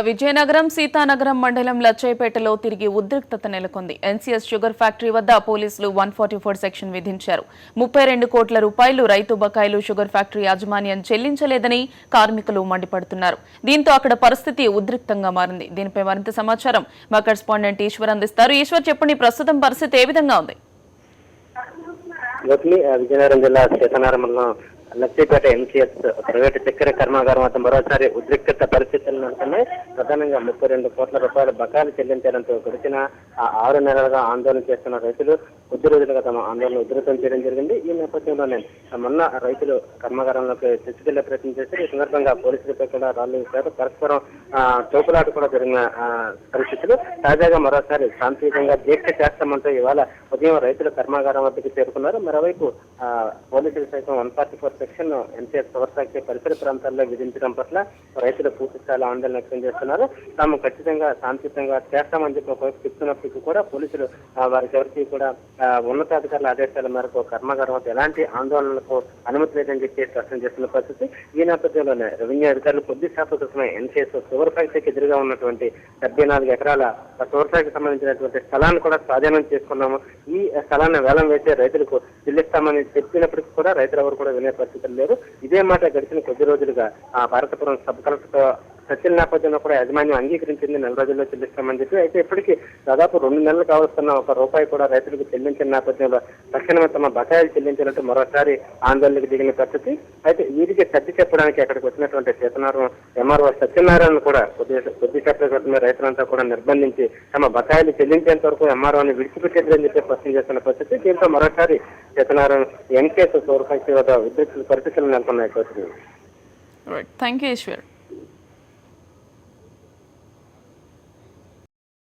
విజయనగరం సీతానగరం మండలం లచ్చయ్యపేటలో తిరిగి ఉద్రిక్తత నెలకొంది. ఎన్సీఎస్ షుగర్ ఫ్యాక్టరీ వద్ద పోలీసులు 144 సెక్షన్ విధించారు. 32 కోట్ల రూపాయలు రైతు బకాయిలు షుగర్ ఫ్యాక్టరీ యాజమాన్యం చెల్లించలేదని కార్మికులు మండిపడుతున్నారు. దీంతో అక్కడ పరిస్థితి ఉద్రిక్తంగా మారింది. దీనిపై మరింత సమాచారం మా కరెస్పాండెంట్ ఈశ్వర్ అందిస్తారు. ఈశ్వర్, చెప్పండి, ప్రస్తుతం పరిస్థితి ఏ విధంగా ఉంది? విజయనగరం జిల్లా సీతానగరంలో లచ్చయ్యపేట ఎన్సీఎస్ ప్రైవేటు చక్కెర కర్మాగారం వద్ద మరోసారి ఉద్రిక్తత పరిస్థితులు నెలకొన్నాయి. ప్రధానంగా 32 కోట్ల రూపాయల బకాయిలు చెల్లించడంతో గడిచిన 6 నెలలుగా ఆందోళన చేస్తున్న రైతులు కొద్ది రోజులుగా తమ ఆందోళన ఉధృతం చేయడం జరిగింది. ఈ నేపథ్యంలోనే మొన్న రైతులు కర్మాగారంలోకి తెచ్చుకెళ్లే ప్రయత్నం చేశారు. ఈ సందర్భంగా పోలీసులపై కూడా రాళ్లు వేశారు. పరస్పరం తోపులాట కూడా జరిగిన పరిస్థితులు. తాజాగా మరోసారి శాంతియుతంగా దీక్ష చేస్తామంటూ ఇవాళ ఉదయం రైతులు కర్మాగారం వద్దకు చేరుకున్నారు. మరోవైపు పోలీసులు సైతం 144 సెక్షన్ ఎన్సీఎస్ పవర్ ఫ్యాక్టరీ పరిసర ప్రాంతాల్లో విధించడం పట్ల రైతులు పూర్తి స్థాయిలో ఆందోళన వ్యక్తం చేస్తున్నారు. తాము ఖచ్చితంగా శాంతియుతంగా చేస్తామని చెప్పి ఒకవైపు చెప్తున్నప్పటికీ కూడా పోలీసులు వారికి ఎవరికి కూడా ఉన్నతాధికారుల ఆదేశాల మేరకు కర్మాగారం వద్ద ఎలాంటి ఆందోళనలకు అనుమతి లేదని చెప్పి స్పష్టం చేస్తున్న పరిస్థితి. ఈ నేపథ్యంలోనే రెవెన్యూ అధికారులు కొద్దిసేపటి క్రితమే ఎన్సీఎస్ షుగర్ ఫ్యాక్టరీకి ఎదురుగా ఉన్నటువంటి 74 ఎకరాల షుగర్ ఫ్యాక్టరీకి సంబంధించినటువంటి స్థలాన్ని కూడా స్వాధీనం చేసుకున్నాము. ఈ స్థలాన్ని వేలం వేసే రైతులకు చెల్లిస్తామని చెప్పినప్పటికీ కూడా రైతులు ఎవరు కూడా వినే పరిస్థితులు లేరు. ఇదే మాట గడిచిన కొద్ది రోజులుగా భారతపురం సబ్ కలెక్టర్ చర్చల నేపథ్యంలో కూడా యాజమాన్యం అంగీకరించింది. 4 రోజుల్లో చెల్లిస్తామని చెప్పి. అయితే ఇప్పటికీ దాదాపు 2 నెలలు కావస్తున్న ₹1 కూడా రైతులకు చెల్లించిన నేపథ్యంలో తక్షణమే తమ బకాయిలు చెల్లించినట్టు మరోసారి ఆందోళనకు దిగిన పరిస్థితి. అయితే వీరికి సర్ది చెప్పడానికి అక్కడికి వచ్చినటువంటి సీతానగరం ఎంఆర్ఓ సత్యనారాయణ కూడా కొద్దిసేపటి క్రితమే రైతులంతా కూడా నిర్బంధించి తమ బకాయిలు చెల్లించేంత వరకు ఎంఆర్ఓని విడిచిపెట్టేదని చెప్పి స్పష్టం చేస్తున్న పరిస్థితి. దీంతో మరోసారి సీతానగరం ఎన్కేఎస్ షుగర్ ఫ్యాక్టరీ వద్ద విద్యుత్ పరిస్థితులు నెలకొన్నాయి. Thank you Eshwar.